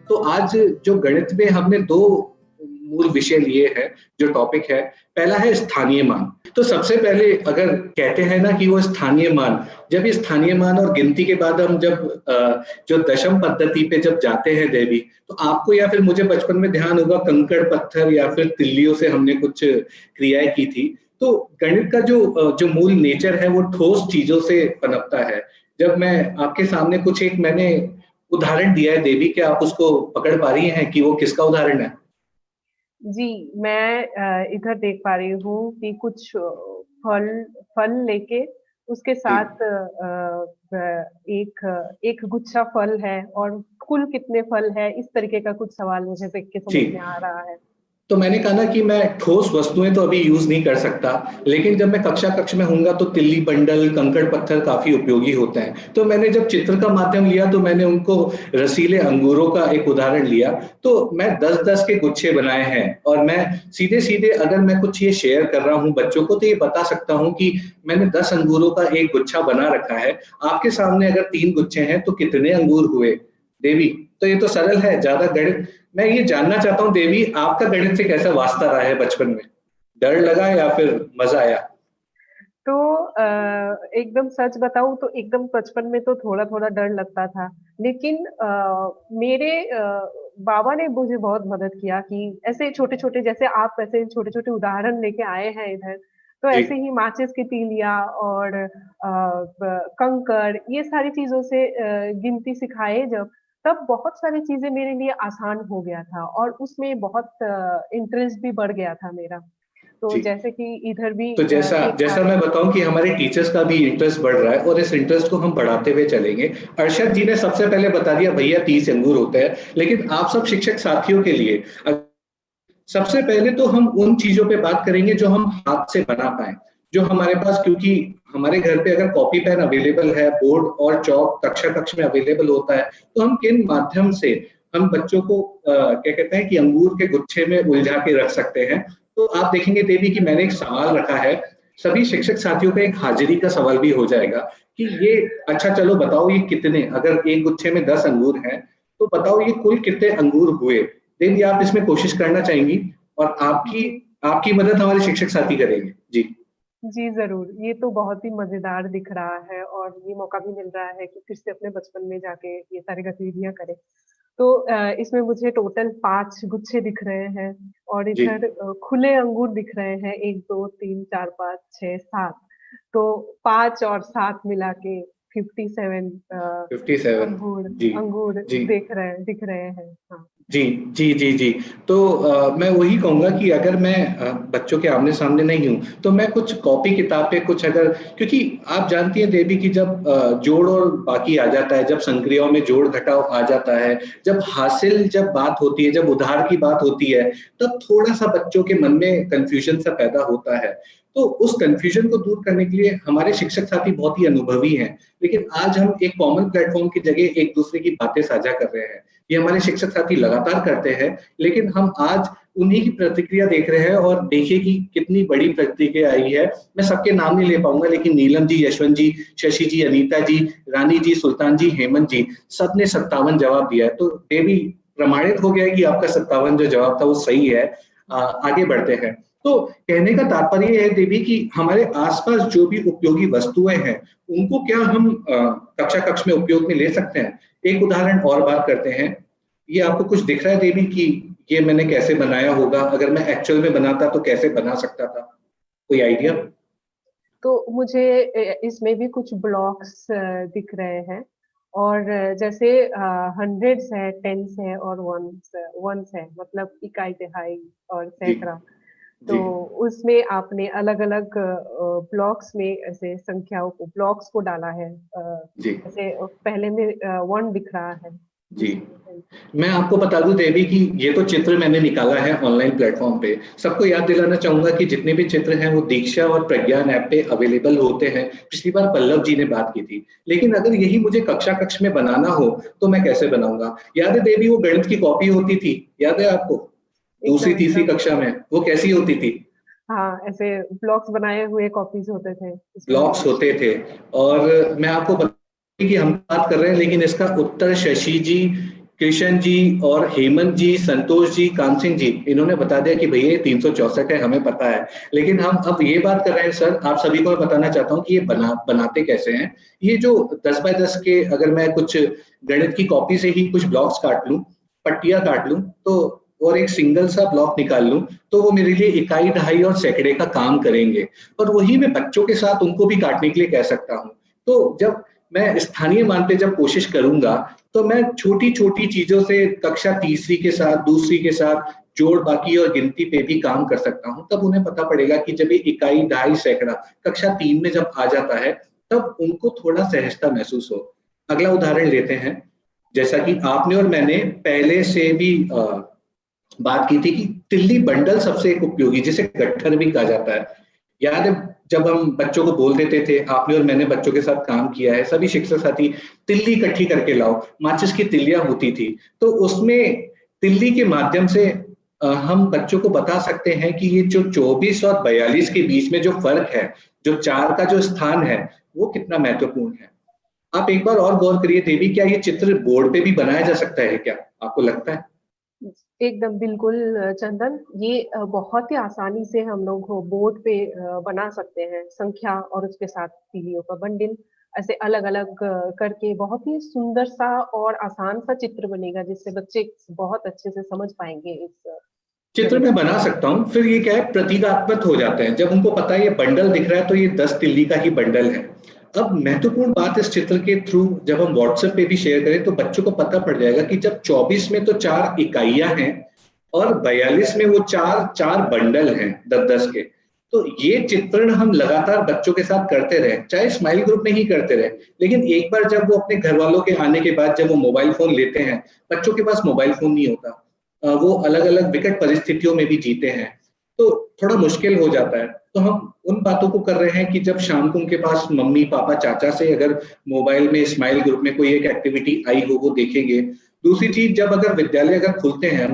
तो आज जो गणित में हमने दो मूल विषय लिए हैं, जो टॉपिक है, पहला है स्थानीय मान। तो सबसे पहले अगर कहते हैं ना कि वो स्थानीय मान, जब ये स्थानीय मान और गिनती के बाद हम जब जो दशम पद्धति पे जब जाते हैं देवी, तो आपको या फिर मुझे बचपन में ध्यान होगा कंकड़ पत्थर या फिर तिल्लियों से हमने कुछ क्रियाएं की थी। तो गणित का जो मूल नेचर है वो ठोस चीजों से पनपता है। जब मैं आपके सामने कुछ एक मैंने उदाहरण दिया है देवी, क्या आप उसको पकड़ पा रही हैं कि वो किसका उदाहरण है? जी, मैं इधर देख पा रही हूँ कि कुछ फल फल लेके उसके जी। साथ एक एक गुच्छा फल है और कुल कितने फल है, इस तरीके का कुछ सवाल मुझे देख के जी, समझ में आ रहा है। तो मैंने कहा ना कि मैं ठोस वस्तुएं तो अभी यूज नहीं कर सकता, लेकिन जब मैं कक्षा कक्ष में होऊंगा तो तिल्ली बंडल, कंकड़ पत्थर काफी उपयोगी होते हैं। तो मैंने जब चित्र का माध्यम लिया तो मैंने उनको रसीले अंगूरों का एक उदाहरण लिया। तो मैं 10-10 के गुच्छे बनाए हैं और मैं सीधे सीधे अगर मैं कुछ ये शेयर कर रहा हूँ बच्चों को तो ये बता सकता हूँ कि मैंने 10 अंगूरों का एक गुच्छा बना रखा है। आपके सामने अगर 3 गुच्छे हैं तो कितने अंगूर हुए देवी? तो ये तो सरल है, ज्यादा गणित। मैं ये जानना चाहता हूँ देवी, आपका गणित से कैसा वास्ता रहा है बचपन में? डर लगा या फिर मजा आया? तो एकदम सच बताऊँ तो एकदम बचपन में तो थोड़ा-थोड़ा डर लगता था। लेकिन मेरे बाबा ने मुझे बहुत मदद किया कि ऐसे छोटे-छोटे जैसे आप ऐसे छोटे-छोटे उदाहरण लेके आए हैं इधर, तो जी। ऐसे ही माचिस की तीलियाँ और कंकड़ ये सारी चीज़ों से गिनती सिखाए जब, तब बहुत सारी चीज़ें मेरे लिए आसान हो गया था और उसमें बहुत इंटरेस्ट भी बढ़ गया था मेरा। तो जी, जैसे कि इधर भी तो जैसा देख पा जैसा रही मैं हूँ। बताऊं कि हमारे टीचर्स का भी इंटरेस्ट बढ़ रहा है और इस इंटरेस्ट को हम बढ़ाते हुए चलेंगे। अरशद जी ने सबसे पहले बता दिया भैया 30 अंगूर होते हैं, लेकिन आप सब शिक्षक साथियों के लिए सबसे पहले तो हम उन चीजों पे बात करेंगे जो हम हाथ से बना पाए, जो हमारे पास, क्योंकि हमारे घर पे अगर कॉपी पेन अवेलेबल है, बोर्ड और चौक कक्षा कक्ष में अवेलेबल होता है, तो हम किन माध्यम से हम बच्चों को क्या कहते हैं कि अंगूर के गुच्छे में उलझा के रख सकते हैं। तो आप देखेंगे देवी कि मैंने एक सवाल रखा है, सभी शिक्षक साथियों का एक हाजिरी का सवाल भी हो जाएगा कि ये अच्छा चलो बताओ ये कितने, अगर एक गुच्छे में 10 अंगूर हैं तो बताओ ये कुल कितने अंगूर हुए। देवी आप इसमें कोशिश करना चाहेंगी और आपकी जी, आपकी मदद हमारे शिक्षक साथी करेंगे। जी। जी ज़रूर। ये तो बहुत ही मज़ेदार दिख रहा है और ये मौका भी मिल रहा है कि फिर से अपने बचपन में जाके ये सारी गतिविधियाँ करें। तो इसमें मुझे टोटल 5 गुच्छे दिख रहे हैं और जी। इधर खुले अंगूर दिख रहे हैं 1, 2, 3, 4, 5, 6, 7। तो 5 और 7 मिला के 57 57। अंगूर जी। अंगूर जी। दिख रहे हैं। हाँ। जी, जी, जी, जी। तो मैं वही कहूँगा कि अगर मैं बच्चों के आमने-सामने नहीं हूँ, तो मैं कुछ कॉपी किताब पे कुछ अगर, क्योंकि आप जानती हैं देवी कि जब जोड़ और बाकी आ जाता है, जब संक्रियाओं में जोड़-घटाव आ जाता है, जब बात होती है, जब उधार की बात होती है, तब थोड़ा-सा बच्चों के मन में कन्फ्यूजन सा पैदा होता है। तो उस कन्फ्यूजन को दूर करने के लिए हमारे शिक्षक साथी बहुत ही अनुभवी हैं, लेकिन आज हम एक कॉमन प्लेटफ़ॉर्म की जगह एक-दूसरे की बातें साझा कर रहे हैं। ये हमारे शिक्षक साथी लगातार करते हैं, लेकिन हम आज उन्हीं की प्रतिक्रिया देख रहे हैं और देखिए कि कितनी बड़ी प्रतिक्रिया आई है। मैं सबके नाम नहीं ले पाऊँगा, लेकिन नीलम जी, यशवंत जी, शशि जी, अनीता जी, रानी जी, सुल्तान जी, हेमंत जी, सबने 57 जवाब दिया है। तो ये भी प्रमाणित हो गया है कि आपका 57 जो जवाब था वो सही है। आगे बढ़ते हैं। तो कहने का तात्पर्य ये है देवी कि हमारे आस-पास जो भी उपयोगी वस्तुएँ हैं, उनको क्या हम कक्षा कक्ष में उपयोग में ले सकते हैं? एक उदाहरण और बात करते हैं। ये आपको कुछ दिख रहा है देवी कि ये मैंने कैसे बनाया होगा? अगर मैं एक्चुअल में बनाता तो कैसे बना सकता था? कोई आइडिया? तो मुझे इसमें भी कुछ ब्लॉक्स दिख रहे हैं और जैसे हंड्रेड्स है, टेन्स है और वन्स है मतलब इकाई, तिहाई और जी, सैकड़ा। तो जी, उसमें आपने अलग-अलग ब्लॉक्स में ऐसे संख्याओं को ब्लॉक्स को डाला है। जी, जैसे पहले में 1 दिख रहा है, जी। दूसरे में 10। मैं आपको बता दूं देवी कि ये तो चित्र मैंने निकाला है ऑनलाइन प्लेटफॉर्म पे। सबको याद दिलाना चाहूंगा कि जितने भी चित्र हैं वो दीक्षा और प्रज्ञान ऐप पे अवेलेबल होते हैं। पिछली बार पल्लव जी ने बात की थी, लेकिन अगर यही मुझे कक्षा कक्ष में बनाना हो तो मैं कैसे बनाऊंगा? याद है देवी वो गणित की कॉपी होती थी, याद है आपको? दूसरी एकदम, तीसरी एकदम। कक्षा में वो कैसी होती थी? हाँ, ऐसे ब्लॉक्स बनाए हुए कॉपीज़ होते थे उसमें। ब्लॉक्स होते थे। और मैं आपको बता कि हम बात कर रहे हैं, लेकिन इसका उत्तर शशि जी, कृष्ण जी और हेमंत जी, संतोष जी, कान सिंह जी, इन्होंने बता दिया कि भैया ये 364 है, हमें पता है। लेकिन हम अब ये बात कर रहे हैं सर, आप सभी को मैं बताना चाहता हूँ कि ये बनाते कैसे हैं। ये जो 10 बाय 10 के, अगर मैं कुछ गणित की कॉपी से ही कुछ ब्लॉक्स काट लूं, पट्टियां काट लूं, तो और एक सिंगल सा ब्लॉक निकाल लूं, तो वो मेरे लिए इकाई, दहाई और सैकड़े का काम करेंगे। और वही मैं बच्चों के साथ उनको भी काटने के लिए कह सकता हूँ। तो जब मैं स्थानीय मान पे जब कोशिश करूंगा, तो मैं छोटी छोटी चीजों से कक्षा तीसरी के साथ, दूसरी के साथ जोड़, बाकी और गिनती पे भी काम कर सकता हूँ। तब उन्हें पता पड़ेगा कि जब ये इकाई, दहाई, सैकड़ा कक्षा 3 में जब आ जाता है, तब उनको थोड़ा सहजता महसूस हो। अगला उदाहरण लेते हैं। जैसा कि आपने और मैंने पहले से भी बात की थी कि तिल्ली बंडल सबसे एक उपयोगी, जिसे गट्ठर भी कहा जाता है। याद है जब हम बच्चों को बोल देते थे, आपने और मैंने बच्चों के साथ काम किया है, सभी शिक्षक साथी, तिल्ली इकट्ठी करके लाओ, माचिस की तिल्लियां होती थी। तो उसमें तिल्ली के माध्यम से हम बच्चों को बता सकते हैं कि ये जो 24 और 42 के बीच में जो फर्क है, जो 4 का जो स्थान है, वो कितना महत्वपूर्ण है। आप एक बार और गौर करिए देवी, क्या ये चित्र बोर्ड पे भी बनाया जा सकता है क्या, आपको लगता है? एकदम बिल्कुल चंदन, ये बहुत ही आसानी से हम लोग बोर्ड पे बना सकते हैं, संख्या और उसके साथ तीलियों का बंडल ऐसे अलग अलग करके बहुत ही सुंदर सा और आसान सा चित्र बनेगा, जिससे बच्चे बहुत अच्छे से समझ पाएंगे इस चित्र गणित में को। बना सकता हूँ, फिर ये क्या है, प्रतीकात्मक हो जाते हैं। जब उनको पता है ये बंडल दिख रहा है, तो ये 10 तिल्ली का ही बंडल है। अब महत्वपूर्ण बात, इस चित्र के थ्रू जब हम व्हाट्सएप पे भी शेयर करें, तो बच्चों को पता पड़ जाएगा कि जब 24 में तो 4 इकाइयां हैं, और 42 में वो चार चार बंडल हैं 10-10 के। तो ये चित्रण हम लगातार बच्चों के साथ करते रहे, चाहे स्माइल ग्रुप में ही करते रहे। लेकिन एक बार जब वो अपने घर वालों के आने के बाद जब वो मोबाइल फोन लेते हैं, बच्चों के पास मोबाइल फोन नहीं होता, वो अलग अलग विकट परिस्थितियों में भी जीते हैं, तो थोड़ा मुश्किल हो जाता है। तो हम उन बातों को कर रहे हैं कि जब शाम को उनके पास मम्मी पापा चाचा से अगर मोबाइल में स्माइल ग्रुप में कोई एक एक्टिविटी आई हो, वो देखेंगे। दूसरी चीज, जब अगर विद्यालय अगर खुलते हैं,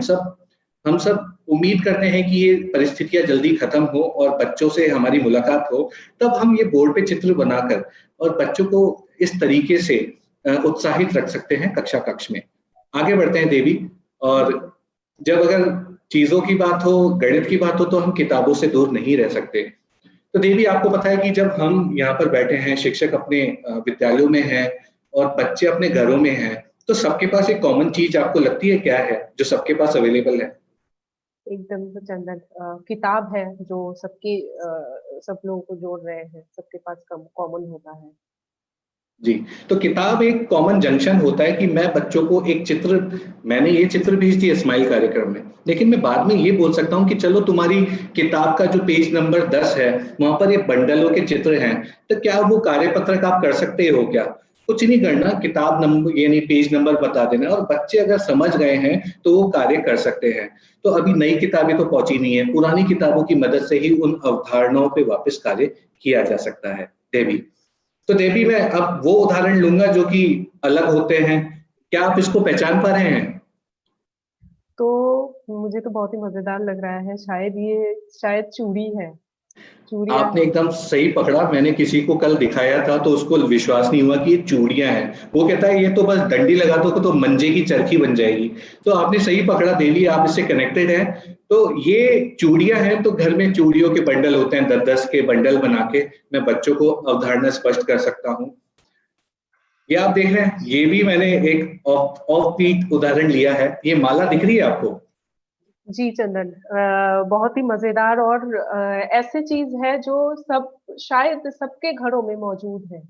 हम सब उम्मीद करते हैं कि ये परिस्थितियां जल्दी खत्म हो और बच्चों से हमारी मुलाकात हो। तब हम ये बोर्ड पे चित्र बनाकर और बच्चों को इस तरीके से उत्साहित रख सकते हैं कक्षा कक्ष में। आगे बढ़ते हैं देवी। और बिल्कुल। जब अगर चीजों की बात हो, गणित की बात हो, तो हम किताबों से दूर नहीं रह सकते। तो देवी, आपको पता है कि जब हम यहाँ पर बैठे हैं, शिक्षक अपने विद्यालयों में हैं और बच्चे अपने घरों में हैं, तो सबके पास एक कॉमन चीज आपको लगती है क्या है जो सबके पास अवेलेबल है? एकदम तो चंदन, किताब है जो सबके सब लोगों को जोड़ रहे हैं, सबके पास कॉमन होता है। जी। तो किताब एक कॉमन जंक्शन होता है कि मैं बच्चों को एक चित्र, मैंने ये चित्र भेज दिया स्माइल कार्यक्रम में, लेकिन मैं बाद में ये बोल सकता हूँ कि चलो तुम्हारी किताब का जो पेज नंबर 10 है, वहां पर ये बंडलों के चित्र हैं, तो क्या वो कार्यपत्रक आप कर सकते हो क्या? कुछ नहीं करना, किताब नंबर यानी पेज नंबर बता देना, और बच्चे अगर समझ गए हैं तो वो कार्य कर सकते हैं। तो अभी नई किताबें तो पहुंची नहीं है, पुरानी किताबों की मदद से ही उन अवधारणाओं पे वापस कार्य किया जा सकता है देवी। तो देवी, मैं अब वो उदाहरण लूंगा जो कि अलग होते हैं। क्या आप इसको पहचान पा रहे हैं? तो मुझे तो बहुत ही मजेदार लग रहा है, शायद चूड़ी है, चूड़ियां आपने है। एकदम सही पकड़ा। मैंने किसी को कल दिखाया था, तो उसको विश्वास नहीं हुआ कि ये चूड़ियां हैं। वो कहता है ये तो बस डंडी लगा दो तो मंजे की चरखी बन जाएगी। तो आपने सही पकड़ा देवी, आप इससे कनेक्टेड हैं। तो ये चूड़ियां हैं, तो घर में चूड़ियों के बंडल होते हैं, 10-10 के बंडल बना के मैं बच्चों को अवधारणा स्पष्ट कर सकता हूँ। ये आप देख रहे हैं, ये भी मैंने एक ऑफ बीट उदाहरण लिया है। ये माला दिख रही है आपको? जी चंदन, बहुत ही मजेदार और ऐसे चीज है जो सब शायद सबके घरों में मौजूद है।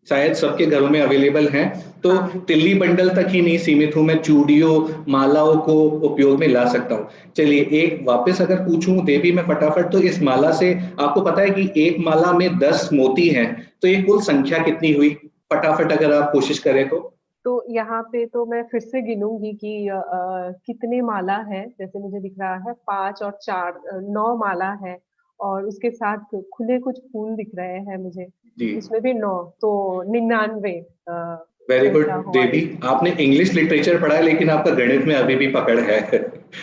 शायद सबके घरों में अवेलेबल हैं। तो हाँ। तिल्ली बंडल तक ही नहीं सीमित हूं, मैं चूड़ियों, मालाओं को उपयोग में ला सकता हूँ। चलिए, एक वापस अगर पूछूं देवी मैं फटाफट, तो इस माला से आपको पता है कि एक माला में 10 मोती हैं, तो ये कुल संख्या कितनी हुई? फटाफट अगर आप कोशिश करें तो। तो यहाँ पे तो मैं फिर से गिनूंगी कि कितने माला है। जैसे मुझे दिख रहा है 5 और 4, 9 माला है। और उसके साथ खुले कुछ फूल दिख रहे हैं मुझे, जी। उसमें भी 9, तो 99। वेरी गुड कैसा हुआ देवी, ये? आपने इंग्लिश लिटरेचर पढ़ा है लेकिन आपका गणित में अभी भी पकड़ है।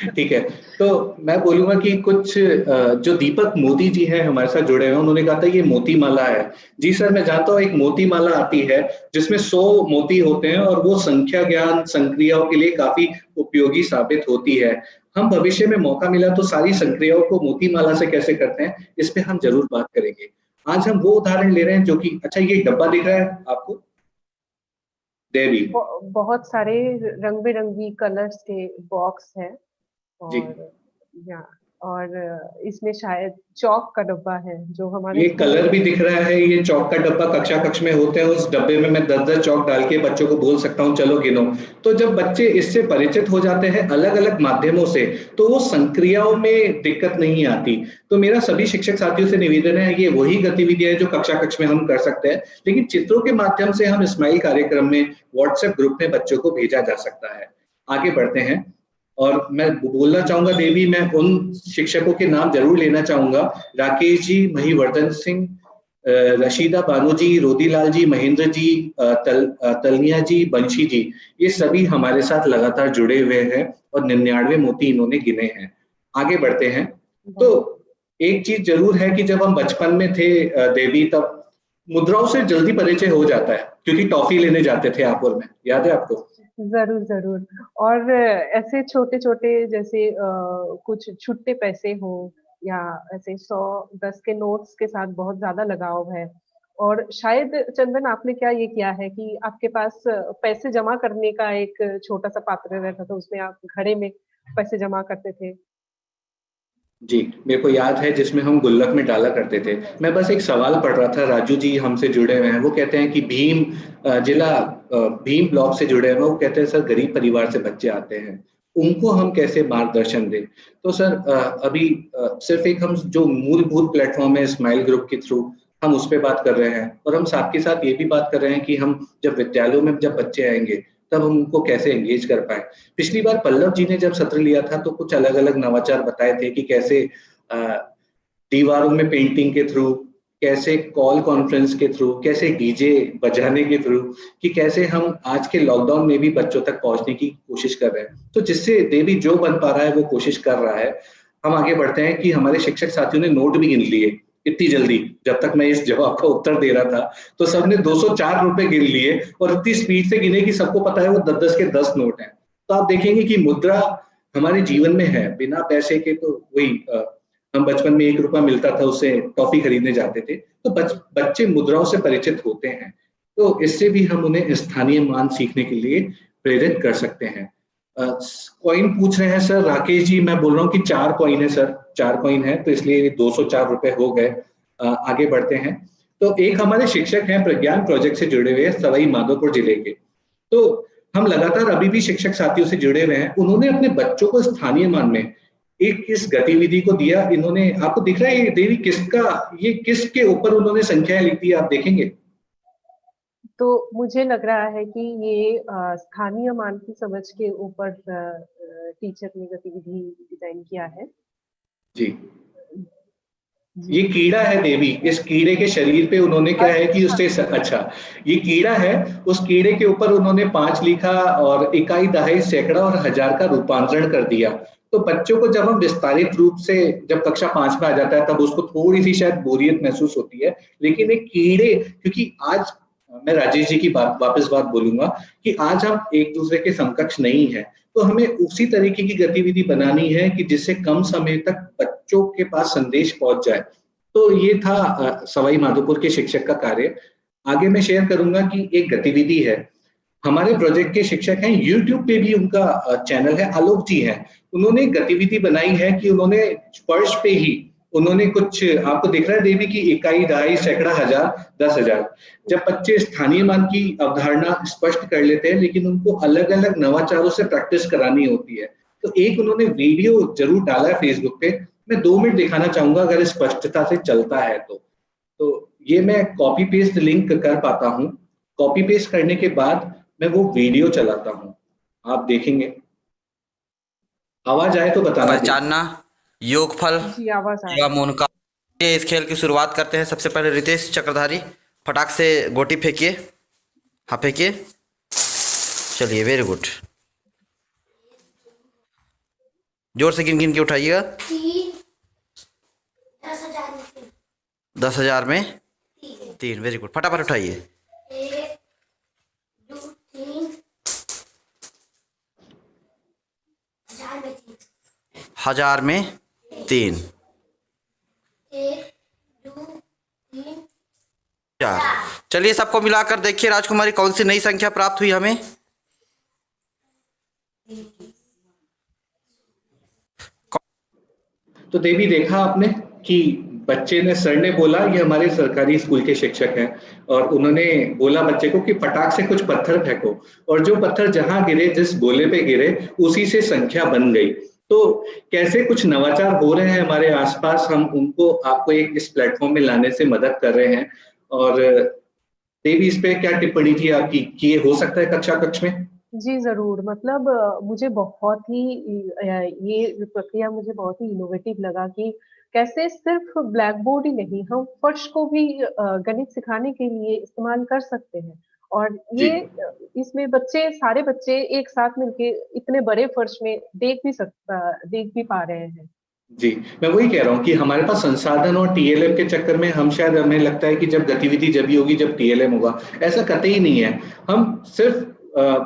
ठीक है। तो मैं बोलूंगा कि कुछ जो दीपक मोदी जी हैं हमारे साथ जुड़े हुए हैं, उन्होंने कहा था ये मोती माला है। जी सर, मैं जानता हूँ एक मोती माला आती है जिसमें 100 मोती होते हैं और वो संख्या ज्ञान संक्रियाओं के लिए काफी उपयोगी साबित होती है। हम भविष्य में मौका मिला तो सारी संक्रियाओं को मोती माला से कैसे करते हैं इस पे हम जरूर बात करेंगे। आज हम वो उदाहरण ले रहे हैं जो कि, अच्छा ये डब्बा दिख रहा है आपको देवी? बहुत सारे रंग बिरंगी कलर्स के बॉक्स हैं। जी, और या और इसमें शायद चौक का डब्बा है जो हमारे ये स्कूल कलर में। भी दिख रहा है, ये चौक का डब्बा कक्षा कक्ष में होते हैं, उस डब्बे में मैं 10-10 चौक डाल के बच्चों को बोल सकता हूँ चलो गिनो। तो जब बच्चे इससे परिचित हो जाते हैं अलग अलग माध्यमों से, तो वो संक्रियाओं में दिक्कत नहीं आती। तो मेरा सभी शिक्षक साथियों से निवेदन है, ये वही गतिविधियां हैं जो कक्षा कक्ष में हम कर सकते हैं, लेकिन चित्रों के माध्यम से हम स्माइल कार्यक्रम में व्हाट्सएप ग्रुप में बच्चों को भेजा जा सकता है। आगे बढ़ते हैं। और मैं बोलना चाहूंगा देवी, मैं उन शिक्षकों के नाम जरूर लेना चाहूंगा, राकेश जी, महिवर्धन सिंह, रशीदा बानो जी, रोदीलाल जी, महेंद्र जी, तलनिया जी, बंशी जी, ये सभी हमारे साथ लगातार जुड़े हुए हैं और 99 मोती इन्होंने गिने हैं। आगे बढ़ते हैं। तो बहुत एक चीज जरूर है कि जब हम बचपन में थे देवी, तब मुद्राओं से जल्दी परिचय हो जाता है क्योंकि टॉफी लेने जाते थे आपस में, याद है आपको? जरूर जरूर। और ऐसे छोटे छोटे जैसे कुछ छुट्टे पैसे हो या ऐसे 100-10 के नोट्स के साथ बहुत ज्यादा लगाव है। और शायद चंदन आपने क्या ये किया है कि आपके पास पैसे जमा करने का एक छोटा सा पात्र रहता था, उसमें आप घड़े में पैसे जमा करते थे। जी, मेरे को याद है जिसमें हम गुल्लक में डाला करते थे। मैं बस एक सवाल पढ़ रहा था, राजू जी हमसे जुड़े हुए हैं, वो कहते हैं कि भीम ब्लॉक से जुड़े हैं, वो कहते हैं सर गरीब परिवार से बच्चे आते हैं, उनको हम कैसे मार्गदर्शन दें? तो सर अभी सिर्फ एक हम जो मूलभूत प्लेटफॉर्म है स्माइल ग्रुप के थ्रू, हम उस पे बात कर रहे हैं और हम साथ के साथ ये भी बात कर रहे हैं कि हम जब विद्यालयों में जब बच्चे आएंगे तब हम उनको कैसे एंगेज कर पाए। पिछली बार पल्लव जी ने जब सत्र लिया था तो कुछ अलग अलग नवाचार बताए थे कि कैसे अ, दीवारों में पेंटिंग के थ्रू, कैसे कॉल कॉन्फ्रेंस के थ्रू, कैसे डीजे बजाने के थ्रू, कि कैसे हम आज के लॉकडाउन में भी बच्चों तक पहुंचने की कोशिश कर रहे हैं। तो जिससे देवी जो बन पा रहा है वो कोशिश कर रहा है। हम आगे बढ़ते हैं कि हमारे शिक्षक साथियों ने नोट भी गिन लिए इतनी जल्दी। जब तक मैं इस जवाब का उत्तर दे रहा था तो सबने 204 रुपए गिन लिए और इतनी स्पीड से गिने कि सबको पता है वो 10-10 के 10 नोट हैं। तो आप देखेंगे कि मुद्रा हमारे जीवन में है, बिना पैसे के तो वही हम बचपन में 1 रुपया मिलता था उससे टॉफी खरीदने जाते थे। तो बच्चे मुद्राओं से परिचित होते हैं, तो इससे भी हम उन्हें स्थानीय मान सीखने के लिए प्रेरित कर सकते हैं। कॉइन पूछ रहे हैं सर राकेश जी, मैं बोल रहा हूँ कि 4 कॉइन है सर, 4 कॉइन है तो इसलिए 204 रुपए हो गए। आगे बढ़ते हैं। तो एक हमारे शिक्षक हैं प्रज्ञान प्रोजेक्ट से जुड़े हुए सवाई माधोपुर जिले के। तो हम लगातार अभी भी शिक्षक साथियों से जुड़े हुए हैं, उन्होंने अपने बच्चों को स्थानीय मान में एक इस गतिविधि को दिया। इन्होंने, आपको दिख रहा है ये देवी किसका, ये किसके ऊपर उन्होंने संख्याएं लिखी है, आप देखेंगे। तो मुझे लग रहा है कि ये स्थानीय मान की समझ के ऊपर टीचर ने गतिविधि डिजाइन किया है। जी, जी। ये कीड़ा है देवी, इस कीड़े के शरीर पे उन्होंने क्या है कि अच्छा। उससे अच्छा, ये कीड़ा है, उस कीड़े के ऊपर उन्होंने 5 लिखा और इकाई दहाई सैकड़ा और हजार का रूपांतरण कर दिया। तो बच्चों को जब हम विस्तारित रूप से, जब कक्षा 5 में आ जाता है तब उसको थोड़ी सी शायद बोरियत महसूस होती है, लेकिन एक कीड़े, क्योंकि आज मैं राजेश जी की वापस बात बोलूंगा कि आज हम एक दूसरे के समकक्ष नहीं है, तो हमें उसी तरीके की गतिविधि बनानी है कि जिससे कम समय तक बच्चों के पास संदेश पहुंच जाए। तो ये था सवाई माधोपुर के शिक्षक का कार्य। आगे मैं शेयर करूंगा कि एक गतिविधि है, हमारे प्रोजेक्ट के शिक्षक हैं, यूट्यूब पे भी उनका चैनल है, आलोक जी हैं। उन्होंने एक गतिविधि बनाई है कि उन्होंने स्पर्श पे ही उन्होंने कुछ, आपको दिख रहा है देवी की इकाई दहाई सैकड़ा हजार 10,000, जब बच्चे स्थानीय मान की अवधारणा स्पष्ट कर लेते हैं लेकिन उनको अलग अलग नवाचारों से प्रैक्टिस करानी होती है। तो एक उन्होंने वीडियो जरूर डाला है फेसबुक पे, मैं 2 मिनट दिखाना चाहूंगा अगर स्पष्टता से चलता है तो ये मैं कॉपी पेस्ट लिंक कर पाता हूँ। कॉपी पेस्ट करने के बाद मैं वो वीडियो चलाता हूँ, आप देखेंगे। आवाज आए तो बताना दे। पहचानना योगफल जी, आवाज आ या रही है। मोनका। ये इस खेल की शुरुआत करते हैं। सबसे पहले रितेश चक्रधारी फटाक से गोटी फेंकिए। हाँ फेंकिए। चलिए, वेरी गुड। जोर से गिन गिन के उठाइएगा। 10,000 में 3। वेरी गुड, फटाफट उठाइए। 1,000 में 3, 4। चलिए, सबको मिलाकर देखिए राजकुमारी कौन सी नई संख्या प्राप्त हुई हमें। तो देवी, देखा आपने कि बच्चे ने, सर ने बोला, ये हमारे सरकारी स्कूल के शिक्षक हैं, और उन्होंने बोला बच्चे को कि फटाक से कुछ पत्थर फेंको, और जो पत्थर जहां गिरे, जिस गोले पे गिरे, उसी से संख्या बन गई। तो कैसे कुछ नवाचार हो रहे हैं हमारे आसपास, हम उनको, आपको एक इस प्लेटफॉर्म में लाने से मदद कर रहे हैं। और देवी, इस पे क्या टिप्पणी थी आपकी कि ये हो सकता है कक्षा कक्ष में? जी, ज़रूर। मतलब मुझे बहुत ही ये प्रक्रिया मुझे बहुत ही इनोवेटिव लगा कि कैसे सिर्फ़ ब्लैक बोर्ड ही नहीं, हम फर्श को भी गणित सिखाने के लिए इस्तेमाल कर सकते हैं। और जी ये इसमें सारे बच्चे एक साथ मिलके इतने बड़े फर्श में देख भी पा रहे हैं। जी, मैं वही कह रहा हूँ कि हमारे पास संसाधन और टीएलएम के चक्कर में हम शायद, हमें लगता है कि जब गतिविधि जब ही होगी जब टीएलएम होगा, ऐसा कतई नहीं है। हम सिर्फ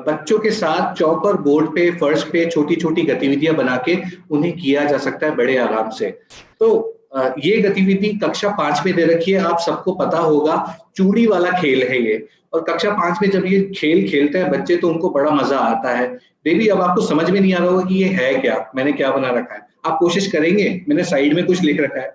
बच्चों के साथ चौक और बोर्ड पे, फर्श पे छोटी-छोटी गतिविधियां बना के उन्हें किया जा सकता है बड़े आराम से। तो ये गतिविधि कक्षा 5 में दे रखी है, आप सबको पता होगा, चूड़ी वाला खेल है ये। और कक्षा 5 में जब ये खेल खेलते हैं बच्चे तो उनको बड़ा मजा आता है। देवी, अब आपको समझ में नहीं आ रहा होगा कि ये है क्या, मैंने क्या बना रखा है। आप कोशिश करेंगे? मैंने साइड में कुछ लिख रखा है।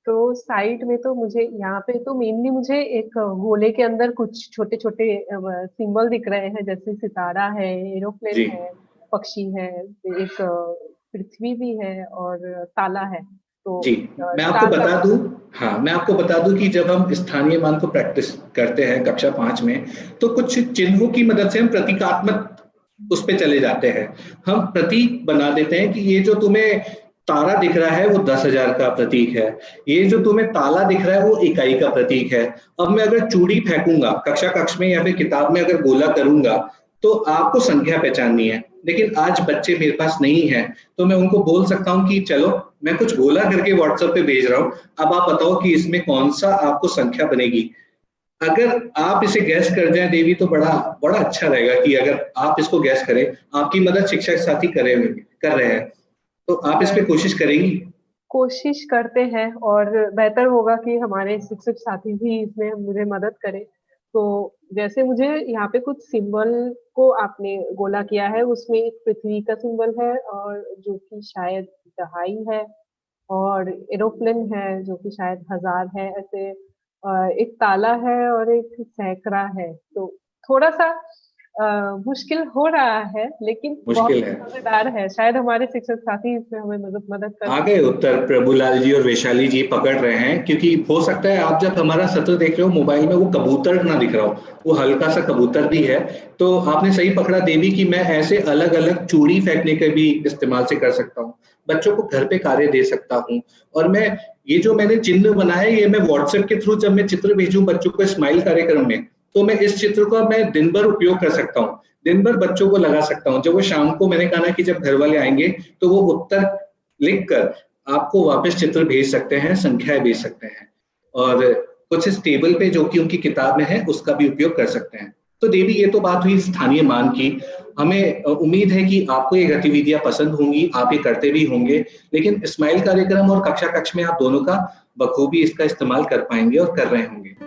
तो साइड में तो मुझे यहाँ पे तो मेनली मुझे एक गोले के अंदर कुछ छोटे-छोटे सिंबल दिख रहे हैं, जैसे सितारा है, एरोप्लेन जी है, पक्षी है, एक पृथ्वी भी है और ताला है। तो जी, मैं आपको 4 बता कक्ष दूं, हाँ, मैं आपको बता दूं कि जब हम स्थानीय मान को प्रैक्टिस करते हैं कक्षा 5 में, तो कुछ चिन्हों की मदद से हम प्रतीकात्मक उस पे चले जाते हैं। हम प्रतीक बना देते हैं कि ये जो तुम्हें तारा दिख रहा है वो 10,000 का प्रतीक है, ये जो तुम्हें ताला दिख रहा है वो इकाई का प्रतीक है। अब मैं अगर चूड़ी फेंकूंगा कक्षा कक्ष में या फिर किताब में अगर गोला करूंगा, तो आपको संख्या पहचाननी है। लेकिन आज बच्चे मेरे पास नहीं है, तो मैं उनको बोल सकता हूँ कि चलो मैं कुछ गोला करके व्हाट्सएप पे भेज रहा हूँ, अब आप बताओ कि इसमें कौन सा आपको संख्या बनेगी। अगर आप इसे गैस कर जाए देवी, तो बड़ा बड़ा अच्छा रहेगा कि अगर आप इसको गैस करें। आपकी मदद शिक्षक साथी कर रहे हैं, तो आप इस पे अ, कोशिश करेंगी? कोशिश करते हैं और बेहतर होगा कि हमारे शिक्षक साथी भी इसमें मुझे मदद करें। तो जैसे मुझे यहाँ पे कुछ सिंबल को आपने गोला किया है, उसमें एक पृथ्वी का सिंबल है और जो कि शायद दहाई है, और एरोप्लेन है जो कि शायद 1000 है, ऐसे एक ताला है और एक सैकड़ा है। तो थोड़ा-सा मुश्किल हो रहा है, लेकिन बहुत मुश्किल है। मज़ेदार है। शायद हमारे शिक्षक साथी इसमें हमें मदद कर आ सकते गए उत्तर, प्रभुलाल जी और वैशाली जी पकड़ रहे हैं, क्योंकि हो सकता है आप जब हमारा सत्र देख रहे हो मोबाइल में वो कबूतर ना दिख रहा हो, वो हल्का सा कबूतर भी है। तो आपने सही पकड़ा देवी कि मैं ऐसे अलग अलग चूड़ी फेंकने के भी इस्तेमाल से कर सकता हूँ, बच्चों को घर पे कार्य दे सकता हूँ। और मैं ये जो मैंने चिन्ह बनाया है, ये मैं व्हाट्सएप के थ्रू जब मैं चित्र भेजूं बच्चों को स्माइल कार्यक्रम में, तो मैं इस चित्र का मैं दिन भर उपयोग कर सकता हूँ, दिन भर बच्चों को लगा सकता हूँ। जब वो शाम को, मैंने कहा ना कि जब घर वाले आएंगे तो वो उत्तर लिखकर आपको वापस चित्र भेज सकते हैं, संख्याएं भेज सकते हैं, और कुछ इस टेबल पे जो कि उनकी किताब में है उसका भी उपयोग कर सकते हैं। तो देवी, ये तो बात हुई स्थानीय मान की। हमें उम्मीद है कि आपको ये गतिविधियां पसंद होंगी, आप ये करते भी होंगे, लेकिन स्माइल कार्यक्रम और कक्षा कक्ष में आप दोनों का बखूबी इसका इस्तेमाल कर पाएंगे और कर रहे होंगे।